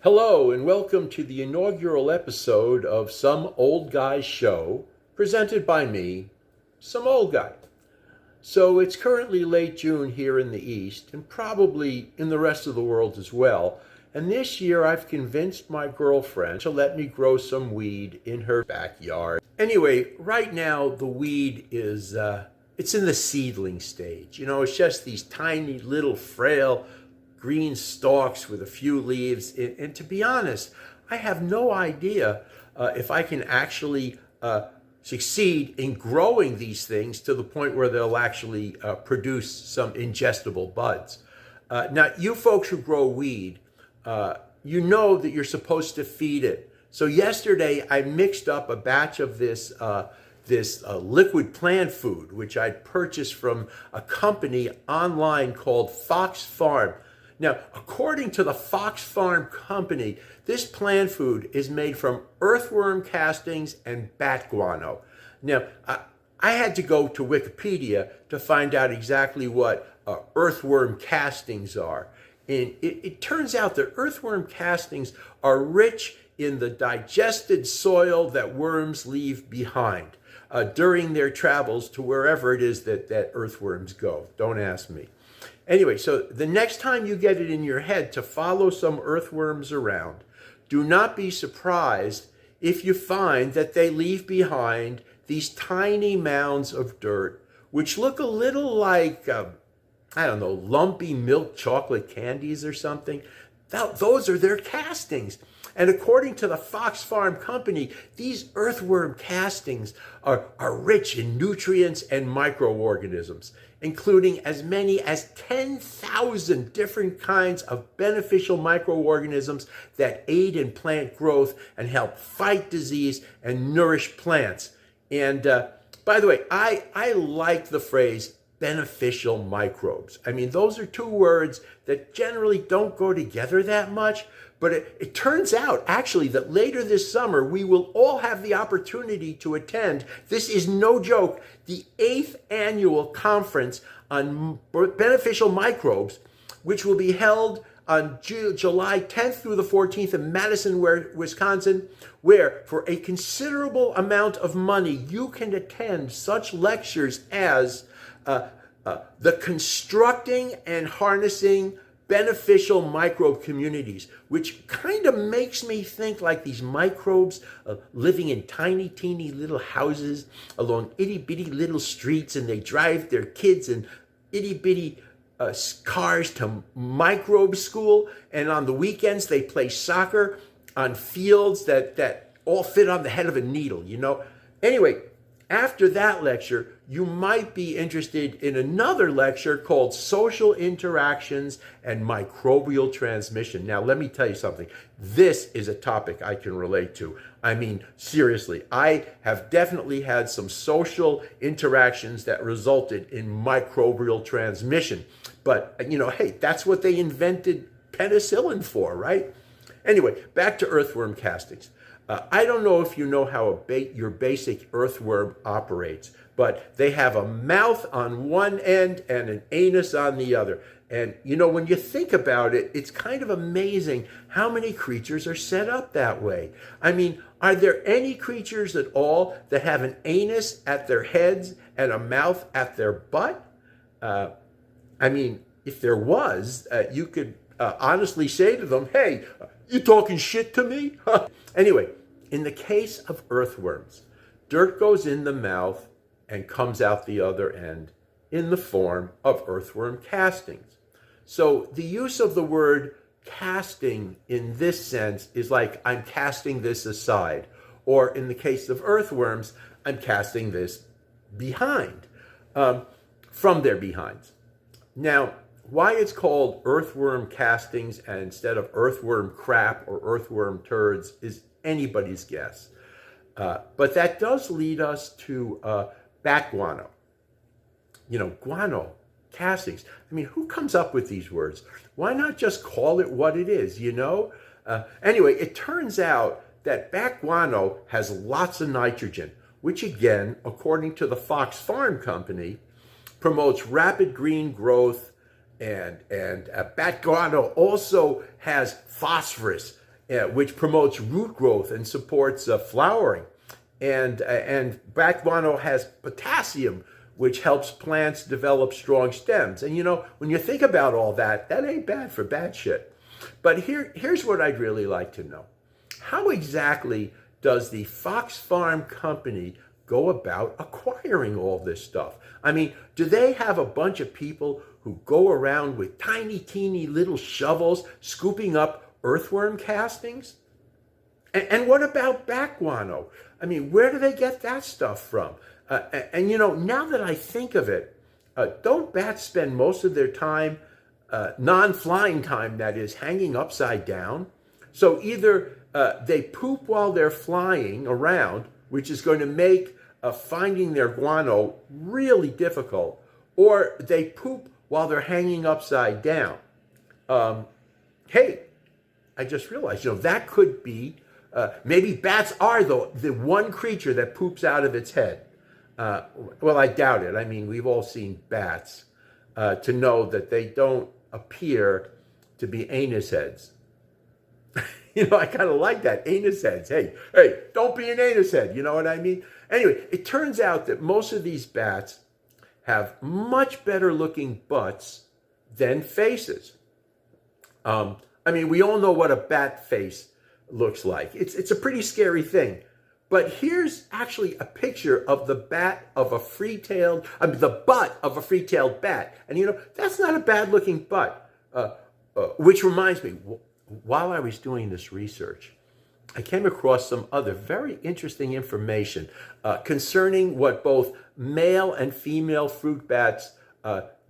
Hello, and welcome to the inaugural episode of Some Old Guy Show, presented by me, Some Old Guy. So it's currently late June here in the East, and probably in the rest of the world as well. And this year I've convinced my girlfriend to let me grow some weed in her backyard. Anyway, right now the weed is, it's in the seedling stage. It's just these tiny little frail green stalks with a few leaves. And to be honest, I have no idea if I can actually succeed in growing these things to the point where they'll actually produce some ingestible buds. Now, you folks who grow weed, you know that you're supposed to feed it. So yesterday I mixed up a batch of this liquid plant food, which I'd purchased from a company online called Fox Farm. Now, according to the Fox Farm Company, this plant food is made from earthworm castings and bat guano. Now, I had to go to Wikipedia to find out exactly what earthworm castings are. And it turns out that earthworm castings are rich in the digested soil that worms leave behind during their travels to wherever it is that earthworms go. Don't ask me. Anyway, so the next time you get it in your head to follow some earthworms around, do not be surprised if you find that they leave behind these tiny mounds of dirt, which look a little like, lumpy milk chocolate candies or something. Those are their castings. And according to the Fox Farm Company, these earthworm castings are rich in nutrients and microorganisms, including as many as 10,000 different kinds of beneficial microorganisms that aid in plant growth and help fight disease and nourish plants. And by the way, I like the phrase beneficial microbes. I mean, those are two words that generally don't go together that much. But it turns out, actually, that later this summer, we will all have the opportunity to attend, this is no joke, the 8th annual conference on beneficial microbes, which will be held on July 10th through the 14th in Madison, Wisconsin, where for a considerable amount of money, you can attend such lectures as the constructing and harnessing beneficial microbe communities, which kind of makes me think like these microbes living in tiny, teeny little houses along itty-bitty little streets, and they drive their kids in itty-bitty cars to microbe school, and on the weekends they play soccer on fields that all fit on the head of a needle, Anyway, after that lecture, you might be interested in another lecture called Social Interactions and Microbial Transmission. Now, let me tell you something. This is a topic I can relate to. I mean, seriously, I have definitely had some social interactions that resulted in microbial transmission. But, hey, that's what they invented penicillin for, right? Anyway, back to earthworm castings. I don't know if you know how your basic earthworm operates, but they have a mouth on one end and an anus on the other. And, when you think about it, it's kind of amazing how many creatures are set up that way. I mean, are there any creatures at all that have an anus at their heads and a mouth at their butt? If there was, you could honestly say to them, hey, you talking shit to me? Anyway, in the case of earthworms, dirt goes in the mouth and comes out the other end in the form of earthworm castings. So the use of the word casting in this sense is like I'm casting this aside, or in the case of earthworms, I'm casting this behind, from their behinds. Now, why it's called earthworm castings and instead of earthworm crap or earthworm turds is anybody's guess. But that does lead us to bat guano. Guano, castings. I mean, who comes up with these words? Why not just call it what it is, Anyway, it turns out that bat guano has lots of nitrogen, which again, according to the Fox Farm Company, promotes rapid green growth, and bat guano also has phosphorus, which promotes root growth and supports flowering. And bat guano has potassium, which helps plants develop strong stems. And when you think about all that, that ain't bad for bat shit. But here's what I'd really like to know. How exactly does the Fox Farm Company go about acquiring all this stuff? I mean, do they have a bunch of people who go around with tiny, teeny little shovels scooping up earthworm castings? And what about bat guano? I mean, where do they get that stuff from? And now that I think of it, don't bats spend most of their time, non-flying time that is, hanging upside down? So either they poop while they're flying around, which is going to make finding their guano really difficult, or they poop while they're hanging upside down. Hey, I just realized, that could be, maybe bats are the one creature that poops out of its head. Well, I doubt it. I mean, we've all seen bats to know that they don't appear to be anus heads. I kind of like that, anus heads. Hey, don't be an anus head. You know what I mean? Anyway, it turns out that most of these bats have much better looking butts than faces. I mean, we all know what a bat face looks like. It's a pretty scary thing. But here's actually a picture of the butt of a free-tailed bat. And that's not a bad looking butt. Which reminds me, while I was doing this research, I came across some other very interesting information concerning what both male and female fruit bats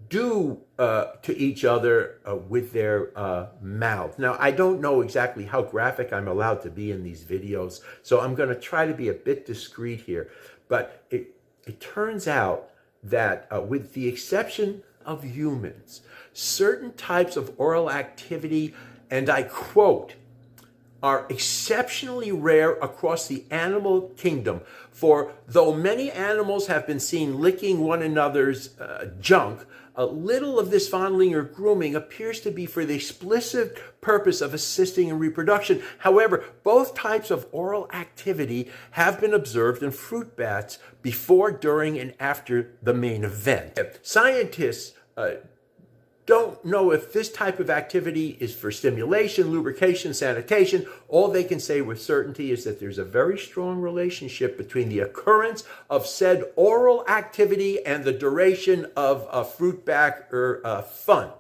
do to each other with their mouth. Now, I don't know exactly how graphic I'm allowed to be in these videos, so I'm going to try to be a bit discreet here. But it turns out that with the exception of humans, certain types of oral activity, and I quote, are exceptionally rare across the animal kingdom. For though many animals have been seen licking one another's junk, a little of this fondling or grooming appears to be for the explicit purpose of assisting in reproduction. However, both types of oral activity have been observed in fruit bats before, during, and after the main event. Scientists don't know if this type of activity is for stimulation, lubrication, sanitation. All they can say with certainty is that there's a very strong relationship between the occurrence of said oral activity and the duration of fruit bat or fun.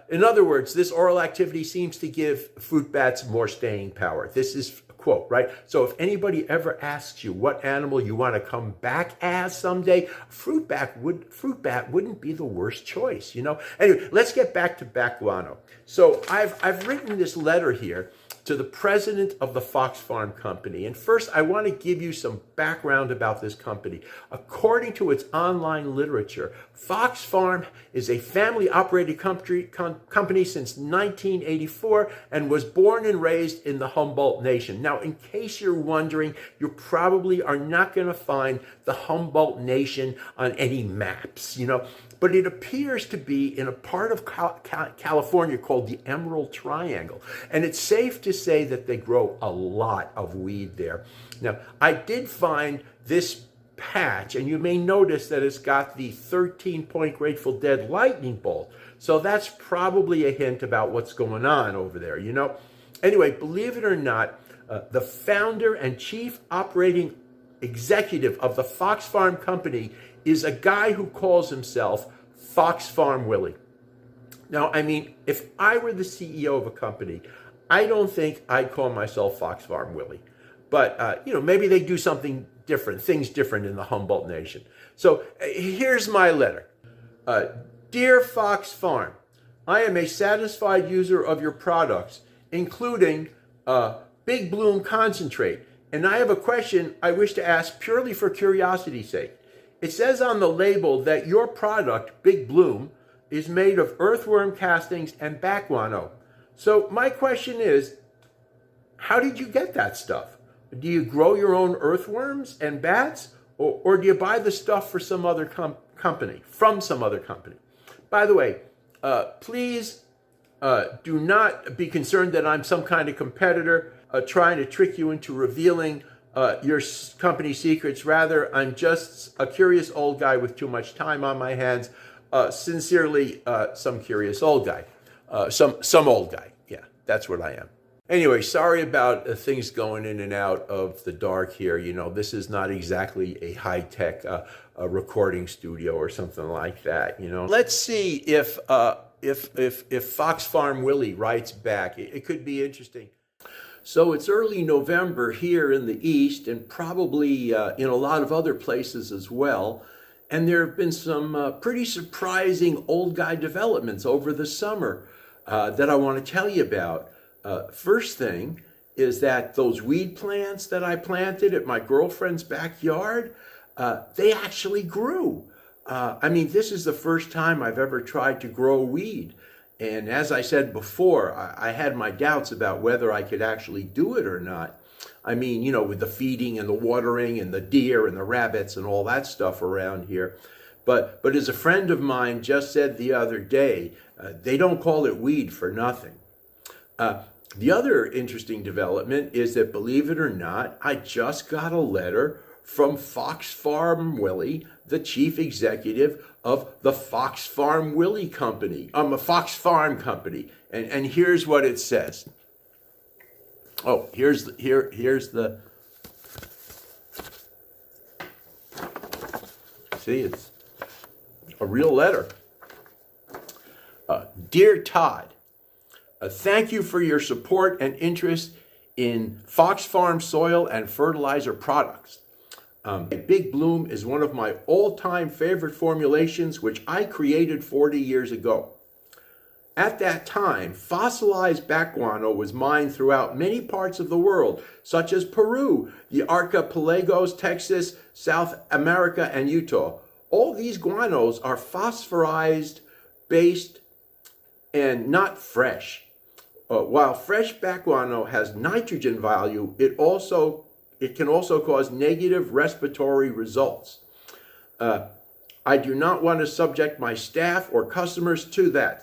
In other words, this oral activity seems to give fruit bats more staying power. This is a quote, right? So if anybody ever asks you what animal you want to come back as someday, fruit bat wouldn't be the worst choice, Anyway, let's get back to bat guano. So I've written this letter here to the president of the Fox Farm Company. And first, I want to give you some background about this company. According to its online literature, Fox Farm is a family-operated company since 1984 and was born and raised in the Humboldt Nation. Now, in case you're wondering, you probably are not going to find the Humboldt Nation on any maps, But it appears to be in a part of California called the Emerald Triangle. And it's safe to say that they grow a lot of weed there. Now, I did find this patch, and you may notice that it's got the 13-point Grateful Dead lightning bolt. So that's probably a hint about what's going on over there, Anyway, believe it or not, the founder and chief operating executive of the Fox Farm Company is a guy who calls himself Fox Farm Willie. Now, I mean, if I were the CEO of a company, I don't think I'd call myself Fox Farm Willie. But, maybe they do something different, things different in the Humboldt Nation. So here's my letter. Dear Fox Farm, I am a satisfied user of your products, including Big Bloom Concentrate. And I have a question I wish to ask purely for curiosity's sake. It says on the label that your product, Big Bloom, is made of earthworm castings and bat guano. So my question is, how did you get that stuff? Do you grow your own earthworms and bats? Or do you buy the stuff for some other company, from some other company? By the way, please Do not be concerned that I'm some kind of competitor trying to trick you into revealing your company secrets. Rather, I'm just a curious old guy with too much time on my hands. Sincerely, some curious old guy. Some old guy. Yeah, that's what I am. Anyway, sorry about things going in and out of the dark here. You know, this is not exactly a high-tech recording studio or something like that. You know, let's see if Fox Farm Willie writes back. It could be interesting. So it's early November here in the East, and probably in a lot of other places as well. And there have been some pretty surprising old guy developments over the summer that I want to tell you about. First thing is that those weed plants that I planted at my girlfriend's backyard, they actually grew. I mean, this is the first time I've ever tried to grow weed. And as I said before, I had my doubts about whether I could actually do it or not. I mean, you know, with the feeding and the watering and the deer and the rabbits and all that stuff around here. But as a friend of mine just said the other day, they don't call it weed for nothing. The other interesting development is that, believe it or not, I just got a letter from Fox Farm Willie, the chief executive of the Fox Farm Willie Company. A Fox Farm Company. And here's what it says. Oh, here's the see, it's a real letter. Dear Todd, thank you for your support and interest in Fox Farm soil and fertilizer products. Big Bloom is one of my all-time favorite formulations, which I created 40 years ago. At that time, fossilized bat guano was mined throughout many parts of the world, such as Peru, the archipelagos, Texas, South America, and Utah. All these guanos are phosphorized, based, and not fresh. While fresh bat guano has nitrogen value, it can also cause negative respiratory results. I do not want to subject my staff or customers to that.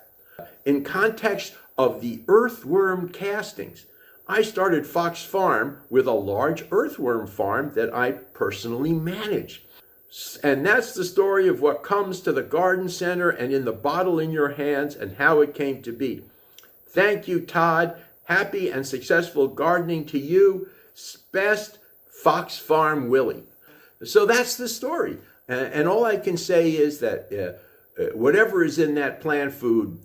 In context of the earthworm castings, I started Fox Farm with a large earthworm farm that I personally manage. And that's the story of what comes to the garden center and in the bottle in your hands and how it came to be. Thank you, Todd. Happy and successful gardening to you. Best, Fox Farm Willie. So that's the story. And all I can say is that whatever is in that plant food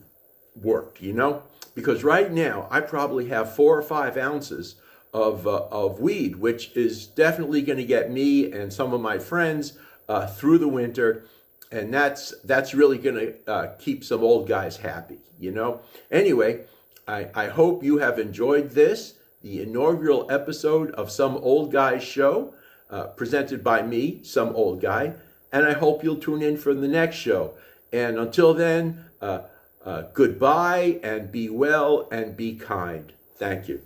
worked, you know? Because right now, I probably have 4 or 5 ounces of weed, which is definitely going to get me and some of my friends through the winter. And that's really going to keep some old guys happy, you know? Anyway, I hope you have enjoyed this, the inaugural episode of Some Old Guy Show, presented by me, Some Old Guy, and I hope you'll tune in for the next show. And until then, goodbye, and be well, and be kind. Thank you.